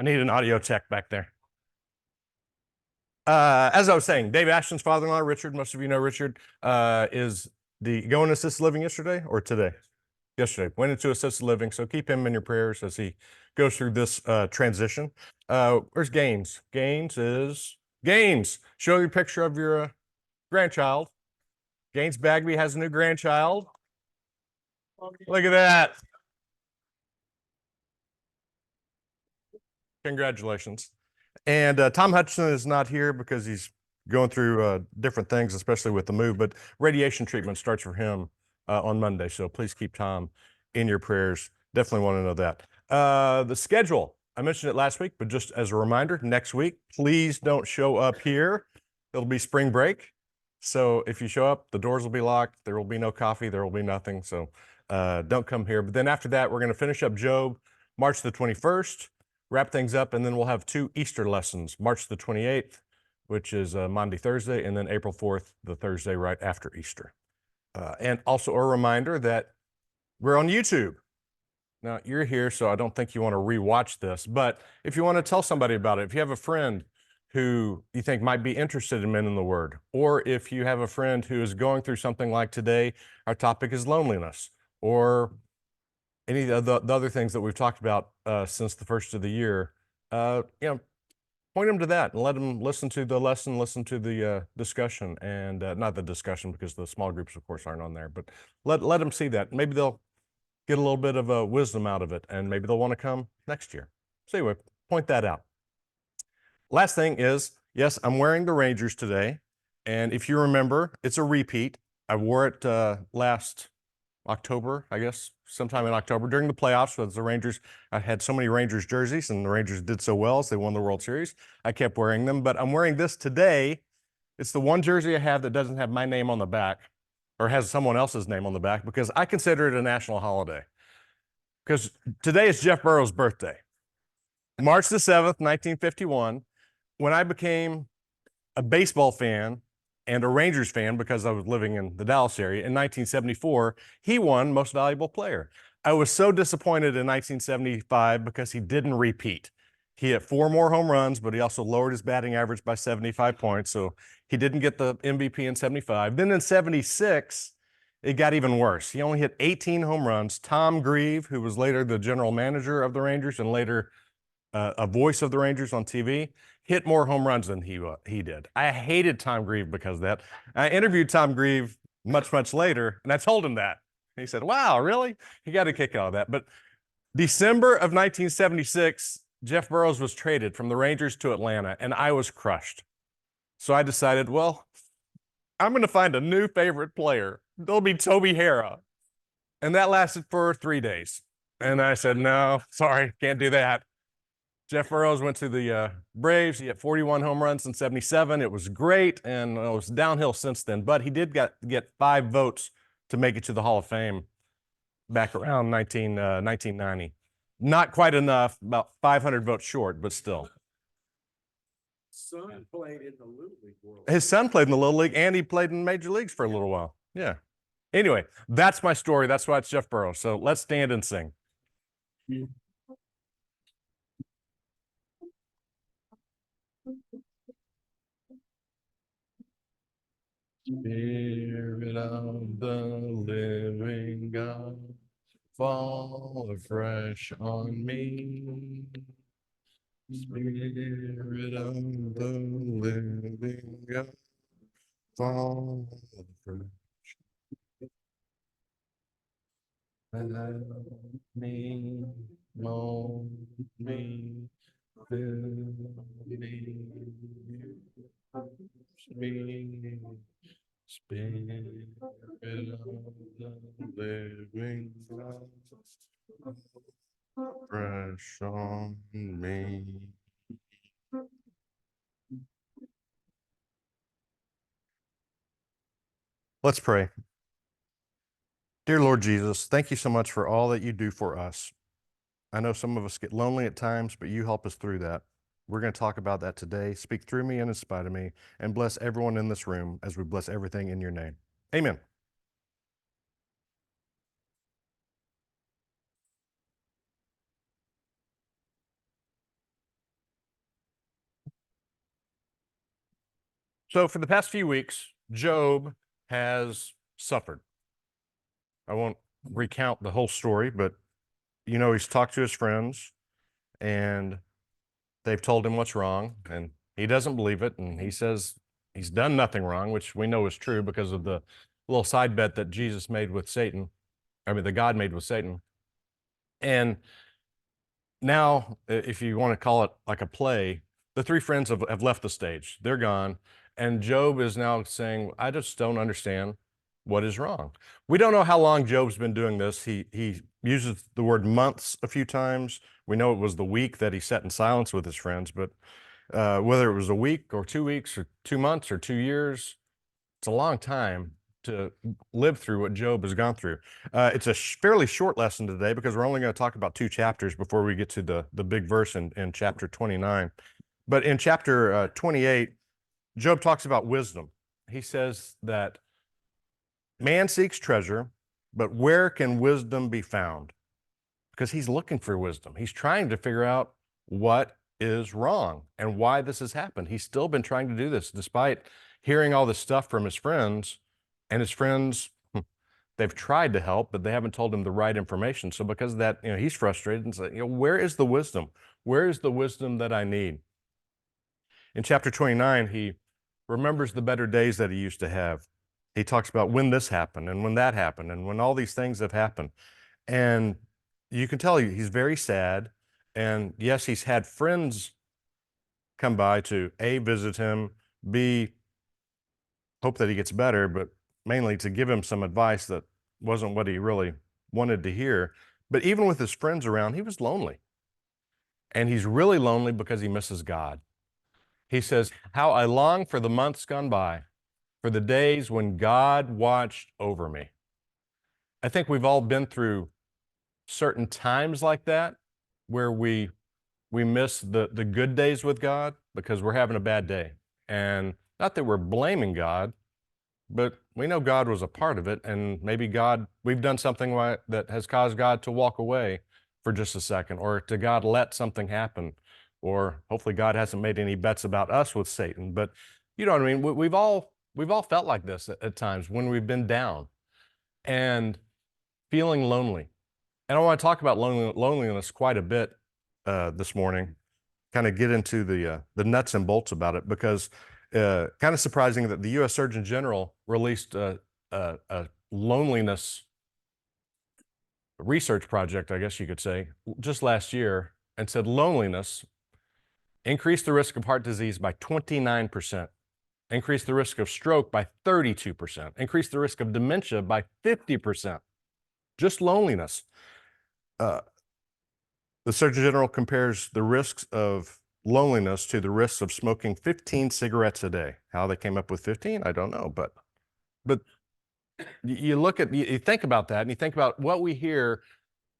I need an audio tech back there. As I was saying, Dave Ashton's father-in-law, Richard, most of you know Richard, is going to assisted living yesterday or today? Yesterday. Went into assisted living, so keep him in your prayers as he goes through this transition. Where's Gaines? Gaines. Show your picture of your grandchild. Gaines Bagby has a new grandchild. Look at that. Congratulations. And Tom Hutchinson is not here because he's going through different things, especially with the move, but radiation treatment starts for him on Monday. So please keep Tom in your prayers. Definitely want to know that. The schedule, I mentioned it last week, but just as a reminder, next week, please don't show up here. It'll be spring break. So if you show up, the doors will be locked. There will be no coffee. There will be nothing. So don't come here. But then after that, we're going to finish up Job March the 21st. Wrap things up, and then we'll have 2 Easter lessons, March the 28th, which is Monday, Thursday, and then April 4th, the Thursday right after Easter. And also a reminder that we're on YouTube. Now, you're here, so I don't think you want to rewatch this, but if you want to tell somebody about it, if you have a friend who you think might be interested in Men in the Word, or if you have a friend who is going through something like today, our topic is loneliness, or any of the other things that we've talked about since the first of the year, point them to that and let them listen to the lesson, listen to the discussion, and not the discussion because the small groups, of course, aren't on there, but let them see that. Maybe they'll get a little bit of wisdom out of it, and maybe they'll want to come next year. So anyway, point that out. Last thing is, yes, I'm wearing the Rangers today, and if you remember, it's a repeat. I wore it last October, I guess, sometime in October during the playoffs with the Rangers. I had so many Rangers jerseys, and the Rangers did so well as they won the World Series. I kept wearing them, but I'm wearing this today. It's the one jersey I have that doesn't have my name on the back or has someone else's name on the back because I consider it a national holiday. Because today is Jeff Burroughs' birthday. March the 7th, 1951, when I became a baseball fan and a Rangers fan because I was living in the Dallas area in 1974, he won Most Valuable Player. I was so disappointed in 1975 because he didn't repeat. He hit 4 more home runs, but he also lowered his batting average by 75 points, so he didn't get the MVP in 75. Then in 76, it got even worse. He only hit 18 home runs. Tom Grieve, who was later the general manager of the Rangers and later a voice of the Rangers on TV, hit more home runs than he did. I hated Tom Grieve because of that. I interviewed Tom Grieve much later, and I told him that. He said, "Wow, really?" He got a kick out of that. But December of 1976, Jeff Burroughs was traded from the Rangers to Atlanta, and I was crushed. So I decided, well, I'm going to find a new favorite player. It'll be Toby Harrah. And that lasted for 3 days. And I said, no, sorry, can't do that. Jeff Burroughs went to the Braves. He had 41 home runs in 77. It was great, and it was downhill since then. But he did get 5 votes to make it to the Hall of Fame back around 1990. Not quite enough, about 500 votes short, but still. Son played in the Little League World. His son played in the Little League, and he played in Major Leagues for a little while. Yeah. Anyway, that's my story. That's why it's Jeff Burroughs. So let's stand and sing. Spirit of the living God, fall afresh on me. Spirit of the living God, fall afresh. Help me, mold me, fill me, use me. Spirit of the living God, fresh on me. Let's pray. Dear Lord Jesus, thank you so much for all that you do for us. I know some of us get lonely at times, but you help us through that. We're going to talk about that today. Speak through me and in spite of me, and bless everyone in this room as we bless everything in your name. Amen. So for the past few weeks, Job has suffered. I won't recount the whole story, but he's talked to his friends and they've told him what's wrong, and he doesn't believe it. And he says he's done nothing wrong, which we know is true because of the little side bet that Jesus made with Satan. I mean, the God made with Satan. And now, if you want to call it like a play, the three friends have left the stage. They're gone. And Job is now saying, I just don't understand what is wrong. We don't know how long Job's been doing this. He uses the word months a few times. We know it was the week that he sat in silence with his friends, but whether it was a week or 2 weeks or 2 months or 2 years, it's a long time to live through what Job has gone through. It's a fairly short lesson today because we're only going to talk about 2 chapters before we get to the big verse in chapter 29. But in chapter 28, Job talks about wisdom. He says that man seeks treasure, but where can wisdom be found? Because he's looking for wisdom. He's trying to figure out what is wrong and why this has happened. He's still been trying to do this despite hearing all this stuff from his friends, and his friends, they've tried to help, but they haven't told him the right information. So because of that, he's frustrated and says, where is the wisdom? Where is the wisdom that I need? In chapter 29, he remembers the better days that he used to have. He talks about when this happened and when that happened and when all these things have happened. And you can tell he's very sad. And yes, he's had friends come by to A, visit him, B, hope that he gets better, but mainly to give him some advice that wasn't what he really wanted to hear. But even with his friends around, he was lonely. And he's really lonely because he misses God. He says, how I long for the months gone by, for the days when God watched over me. I think we've all been through certain times like that where we miss the good days with God because we're having a bad day. And not that we're blaming God, but we know God was a part of it. And maybe we've done something that has caused God to walk away for just a second, or to God let something happen, or hopefully God hasn't made any bets about us with Satan. But you know what I mean? We've all felt like this at times when we've been down and feeling lonely. And I want to talk about loneliness quite a bit this morning, kind of get into the nuts and bolts about it, because kind of surprising that the U.S. Surgeon General released a loneliness research project, I guess you could say, just last year, and said loneliness increased the risk of heart disease by 29%, increased the risk of stroke by 32%, increased the risk of dementia by 50%. Just loneliness. The Surgeon General compares the risks of loneliness to the risks of smoking 15 cigarettes a day. How they came up with 15, I don't know, but you think about that, and you think about what we hear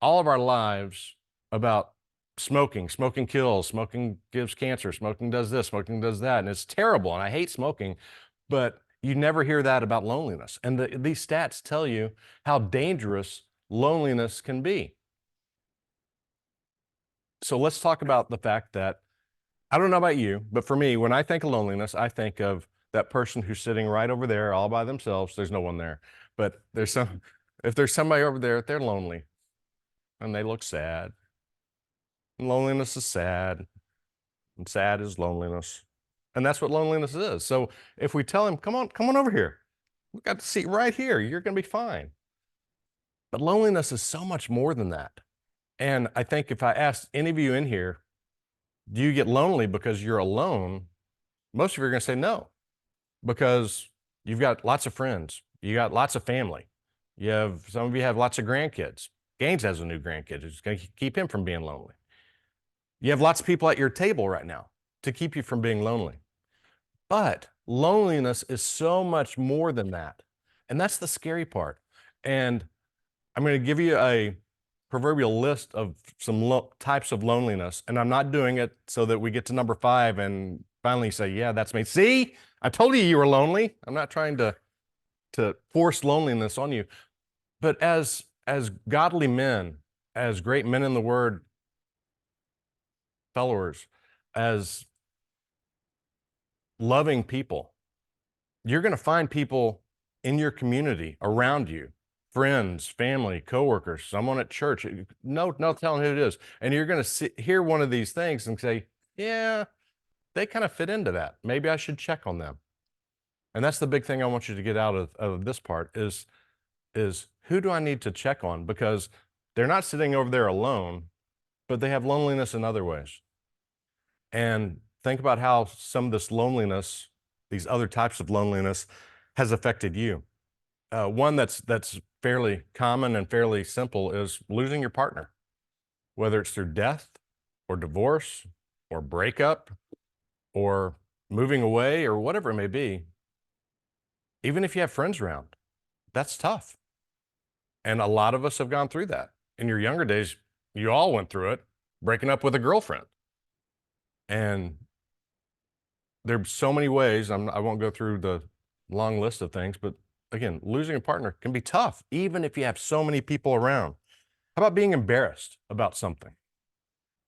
all of our lives about smoking. Smoking kills, smoking gives cancer, smoking does this, smoking does that, and it's terrible, and I hate smoking, but you never hear that about loneliness. And these stats tell you how dangerous loneliness can be. So let's talk about the fact that, I don't know about you, but for me, when I think of loneliness, I think of that person who's sitting right over there all by themselves. There's no one there, but if there's somebody over there, they're lonely and they look sad. And loneliness is sad, and sad is loneliness. And that's what loneliness is. So if we tell him, come on over here, we got the seat right here, you're going to be fine. But loneliness is so much more than that. And I think if I asked any of you in here, do you get lonely because you're alone? Most of you are going to say no, because you've got lots of friends. You got lots of family. Some of you have lots of grandkids. Gaines has a new grandkid. It's going to keep him from being lonely. You have lots of people at your table right now to keep you from being lonely. But loneliness is so much more than that. And that's the scary part. And I'm going to give you a proverbial list of some types of loneliness. And I'm not doing it so that we get to number 5 and finally say, yeah, that's me. See, I told you were lonely. I'm not trying to force loneliness on you. But as godly men, as great men in the word followers, as loving people, you're going to find people in your community around you, friends, family, coworkers, someone at church, no telling who it is. And you're going to hear one of these things and say, yeah, they kind of fit into that. Maybe I should check on them. And that's the big thing I want you to get out of this part is who do I need to check on? Because they're not sitting over there alone, but they have loneliness in other ways. And think about how some of this loneliness, these other types of loneliness, has affected you. One that's fairly common and fairly simple is losing your partner, whether it's through death or divorce or breakup or moving away or whatever it may be. Even if you have friends around, that's tough. And a lot of us have gone through that. In your younger days, you all went through it, breaking up with a girlfriend. And there's so many ways, I won't go through the long list of things, but again, losing a partner can be tough, even if you have so many people around. How about being embarrassed about something?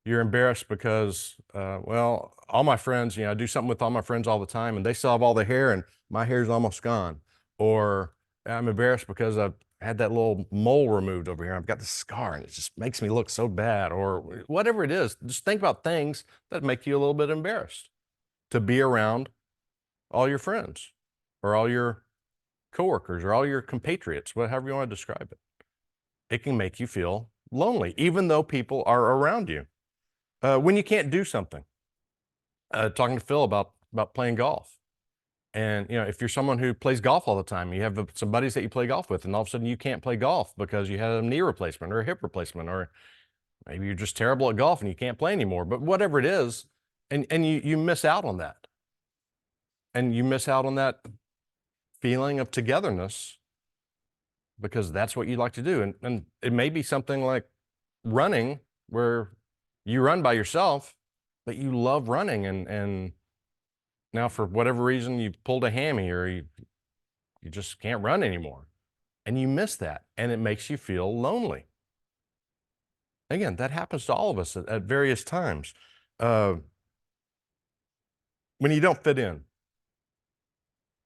You're embarrassed because, well, all my friends, I do something with all my friends all the time and they still have all the hair and my hair's almost gone. Or I'm embarrassed because I've had that little mole removed over here. I've got the scar and it just makes me look so bad or whatever it is. Just think about things that make you a little bit embarrassed to be around all your friends or all your coworkers or all your compatriots, whatever you want to describe it. It can make you feel lonely, even though people are around you. When you can't do something, talking to Phil about playing golf. And, if you're someone who plays golf all the time, you have some buddies that you play golf with, and all of a sudden you can't play golf because you had a knee replacement or a hip replacement, or maybe you're just terrible at golf and you can't play anymore. But whatever it is, and you miss out on that. And you miss out on that feeling of togetherness because that's what you like to do. And it may be something like running where you run by yourself, but you love running and now for whatever reason you pulled a hammy or you just can't run anymore and you miss that and it makes you feel lonely. Again, that happens to all of us at various times. When you don't fit in,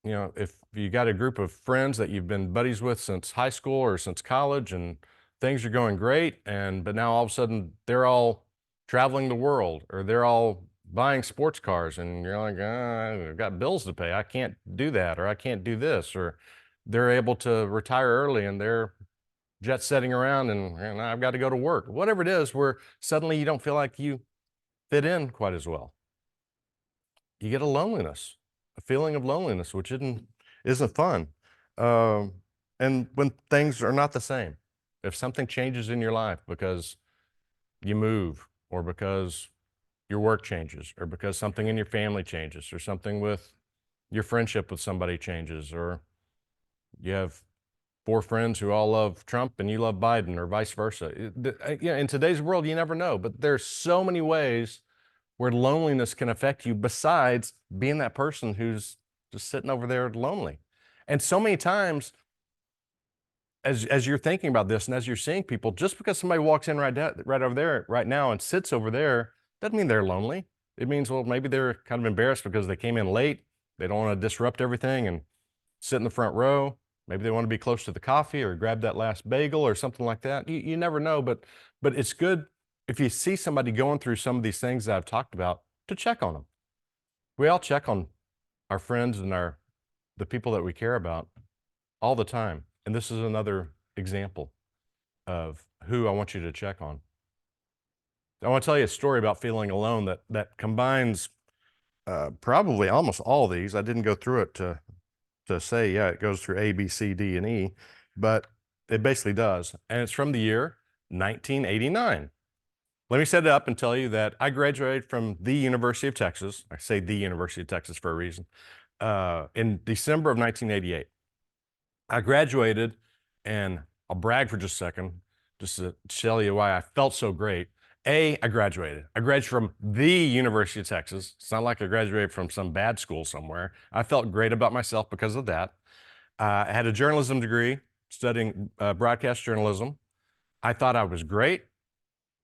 if you got a group of friends that you've been buddies with since high school or since college and things are going great, but now all of a sudden they're all traveling the world or they're all buying sports cars and you're like, I've got bills to pay. I can't do that, or I can't do this, or they're able to retire early and they're jet setting around and I've got to go to work. Whatever it is, where suddenly you don't feel like you fit in quite as well. You get a feeling of loneliness, which isn't fun. And when things are not the same, if something changes in your life because you move or because your work changes or because something in your family changes or something with your friendship with somebody changes, or you have 4 friends who all love Trump and you love Biden or vice versa. In today's world, you never know, but there's so many ways where loneliness can affect you besides being that person who's just sitting over there lonely. And so many times as you're thinking about this and as you're seeing people, just because somebody walks in right over there right now and sits over there, doesn't mean they're lonely. It means, well, maybe they're kind of embarrassed because they came in late. They don't want to disrupt everything and sit in the front row. Maybe they want to be close to the coffee or grab that last bagel or something like that. You never know, but it's good if you see somebody going through some of these things that I've talked about to check on them. We all check on our friends and the people that we care about all the time. And this is another example of who I want you to check on. I want to tell you a story about feeling alone that combines probably almost all these. I didn't go through it to say, yeah, it goes through A, B, C, D, and E, but it basically does. And it's from the year 1989. Let me set it up and tell you that I graduated from the University of Texas. I say the University of Texas for a reason. In December of 1988. I graduated, and I'll brag for just a second, just to tell you why I felt so great. I graduated. I graduated from the University of Texas. It's not like I graduated from some bad school somewhere. I felt great about myself because of that. I had a journalism degree, studying broadcast journalism. I thought I was great,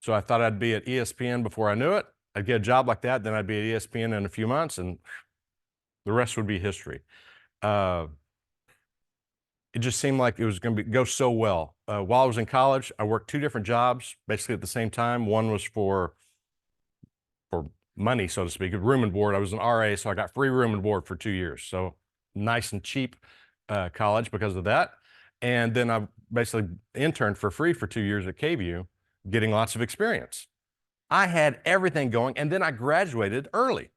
so I thought I'd be at ESPN before I knew it. I'd get a job like that, then I'd be at ESPN in a few months, and the rest would be history. It just seemed like it was going to go so well. While I was in college, I worked 2 different jobs basically at the same time. One was for money, so to speak, room and board. I was an RA, so I got free room and board for 2 years. So nice and cheap college because of that. And then I basically interned for free for 2 years at KVU, getting lots of experience. I had everything going, and then I graduated early.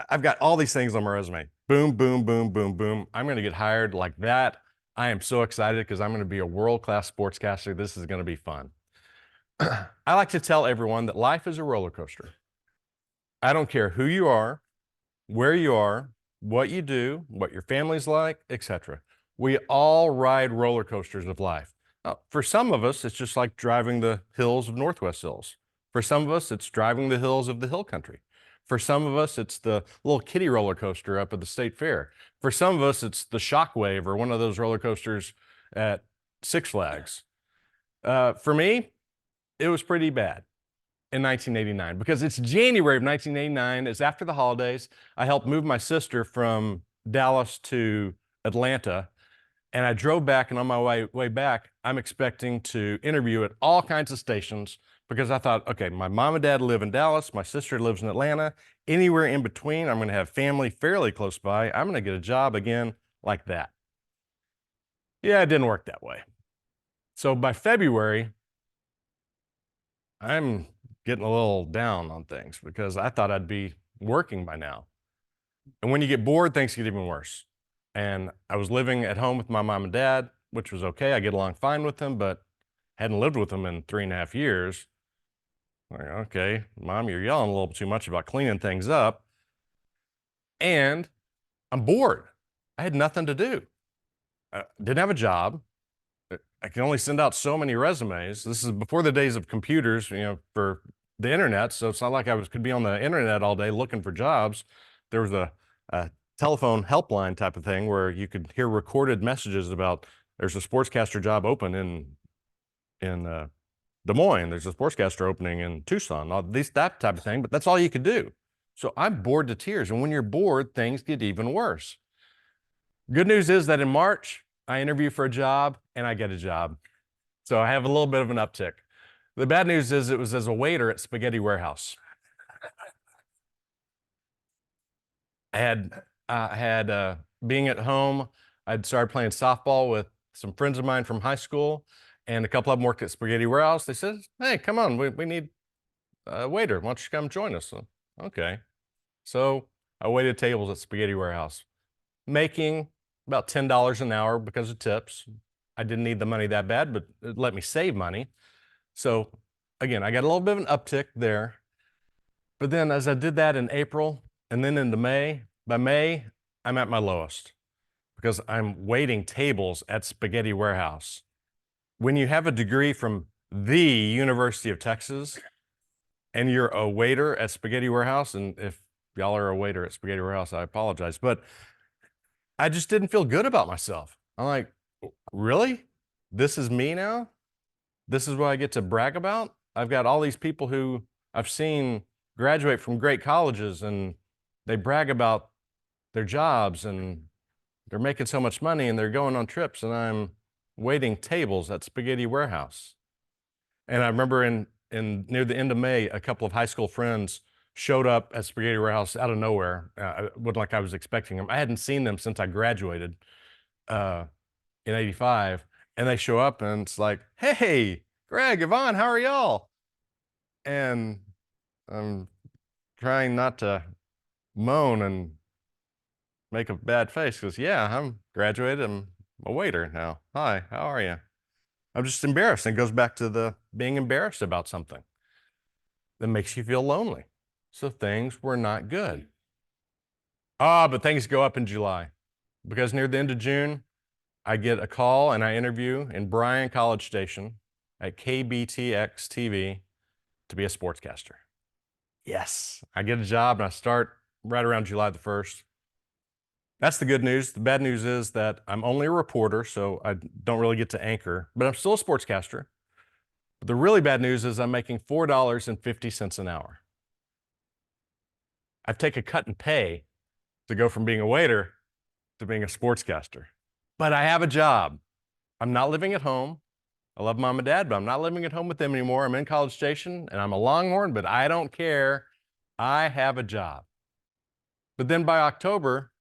I've got all these things on my resume. Boom, boom, boom, boom, boom. I'm going to get hired like that. I am so excited because I'm going to be a world-class sportscaster. This is going to be fun. I like to tell everyone that life is a roller coaster. I don't care who you are, where you are, what you do, what your family's like, etc. We all ride roller coasters of life. Now, for some of us, it's just like driving the hills of Northwest Hills. For some of us, it's driving the hills of the hill country. For some of us, it's the little kiddie roller coaster up at the state fair. For some of us, it's the Shockwave or one of those roller coasters at Six Flags. For me, it was pretty bad in 1989 because it's January of 1989. It's after the holidays. I helped move my sister from Dallas to Atlanta, and I drove back, and on my way back, I'm expecting to interview at all kinds of stations because I thought, okay, my mom and dad live in Dallas, my sister lives in Atlanta. Anywhere in between, I'm going to have family fairly close by. I'm going to get a job again like that. Yeah, it didn't work that way. So by February, I'm getting a little down on things because I thought I'd be working by now. And when you get bored, things get even worse. And I was living at home with my mom and dad, which was okay. I get along fine with them, but hadn't lived with them in 3.5 years. Like, okay, Mom, you're yelling a little too much about cleaning things up. And I'm bored. I had nothing to do. I didn't have a job. I can only send out so many resumes. This is before the days of computers, for the internet. So it's not like could be on the internet all day looking for jobs. There was a telephone helpline type of thing where you could hear recorded messages about there's a sportscaster job open in Des Moines. There's a sportscaster opening in Tucson. That type of thing. But that's all you could do. So I'm bored to tears. And when you're bored, things get even worse. Good news is that in March, I interview for a job and I get a job. So I have a little bit of an uptick. The bad news is it was as a waiter at Spaghetti Warehouse. I had being at home, I'd started playing softball with some friends of mine from high school, and a couple of them worked at Spaghetti Warehouse. They said, hey, come on, we need a waiter. Why don't you come join us? So, okay. So I waited tables at Spaghetti Warehouse, making about $10 an hour because of tips. I didn't need the money that bad, but it let me save money. So again, I got a little bit of an uptick there. But then as I did that in April and then into May, by May, I'm at my lowest because I'm waiting tables at Spaghetti Warehouse. When you have a degree from the University of Texas and you're a waiter at Spaghetti Warehouse, and if y'all are a waiter at Spaghetti Warehouse, I apologize, but I just didn't feel good about myself. I'm like, really? This is me now? This is what I get to brag about? I've got all these people who I've seen graduate from great colleges and they brag about their jobs and they're making so much money and they're going on trips, and I'm waiting tables at Spaghetti Warehouse. And I remember in near the end of May, a couple of high school friends showed up at Spaghetti Warehouse out of nowhere. It wasn't like I was expecting them. I hadn't seen them since I graduated in '85. And they show up and it's like, hey, Greg, Yvonne, how are y'all? And I'm trying not to moan and make a bad face because, yeah, I'm graduated. I'm a waiter now. Hi, how are you? I'm just embarrassed. And it goes back to the being embarrassed about something that makes you feel lonely. So things were not good. But things go up in July because near the end of June, I get a call and I interview in Bryan College Station at KBTX TV to be a sportscaster. Yes, I get a job and I start right around July the 1st. That's the good news. The bad news is that I'm only a reporter, so I don't really get to anchor, but I'm still a sportscaster. But the really bad news is I'm making $4.50 an hour. I've taken a cut in pay to go from being a waiter to being a sportscaster. But I have a job. I'm not living at home. I love mom and dad, but I'm not living at home with them anymore. I'm in College Station and I'm a Longhorn, but I don't care. I have a job. But then by October,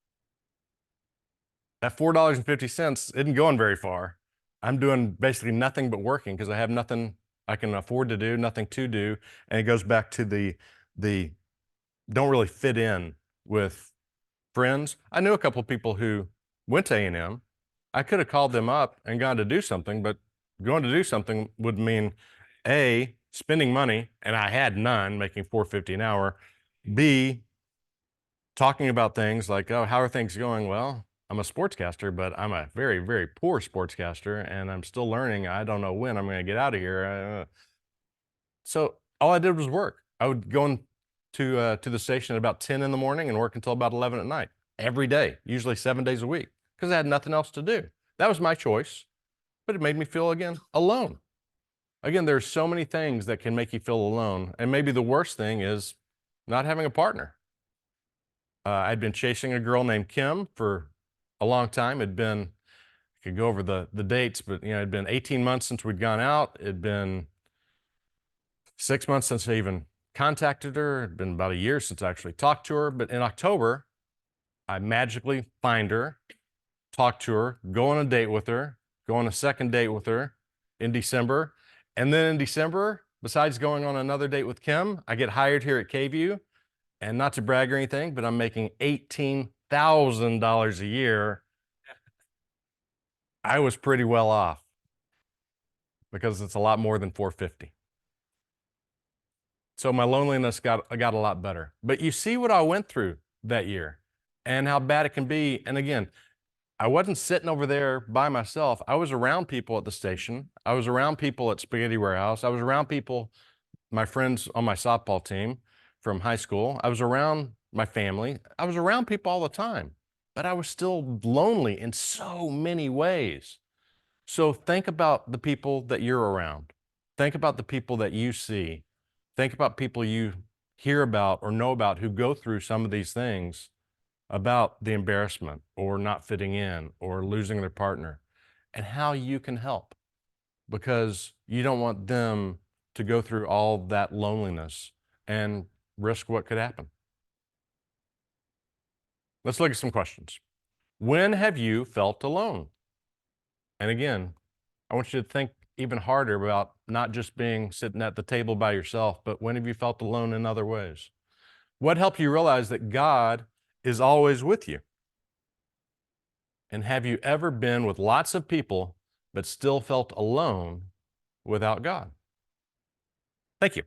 that $4.50 isn't going very far. I'm doing basically nothing but working because I have nothing I can afford to do, nothing to do. And it goes back to the don't really fit in with friends. I knew a couple of people who went to A&M. I could have called them up and gone to do something, but going to do something would mean A, spending money, and I had none, making $4.50 an hour. B, talking about things like, oh, how are things going? Well, I'm a sportscaster, but I'm a very, very poor sportscaster, and I'm still learning. I don't know when I'm going to get out of here. So all I did was work. I would go to the station at about 10 in the morning and work until about 11 at night every day, usually 7 days a week, because I had nothing else to do. That was my choice, but it made me feel, again, alone. Again, there's so many things that can make you feel alone, and maybe the worst thing is not having a partner. I'd been chasing a girl named Kim for a long time. It'd been, I could go over the dates, but it'd been 18 months since we'd gone out. It'd been 6 months since I even contacted her. It'd been about a year since I actually talked to her. But in October, I magically find her, talk to her, go on a date with her, go on a second date with her in December. And then in December, besides going on another date with Kim, I get hired here at KVUE. And not to brag or anything, but I'm making $18,000 a year. I was pretty well off because it's a lot more than $4.50. So my loneliness got a lot better. But you see what I went through that year and how bad it can be. And again, I wasn't sitting over there by myself. I was around people at the station. I was around people at Spaghetti Warehouse. I was around people, my friends on my softball team from high school. I was around my family. I was around people all the time, but I was still lonely in so many ways. So think about the people that you're around. Think about the people that you see. Think about people you hear about or know about who go through some of these things about the embarrassment or not fitting in or losing their partner, and how you can help, because you don't want them to go through all that loneliness and risk what could happen. Let's look at some questions. When have you felt alone? And again, I want you to think even harder about not just being sitting at the table by yourself, but when have you felt alone in other ways? What helped you realize that God is always with you? And have you ever been with lots of people but still felt alone without God? Thank you.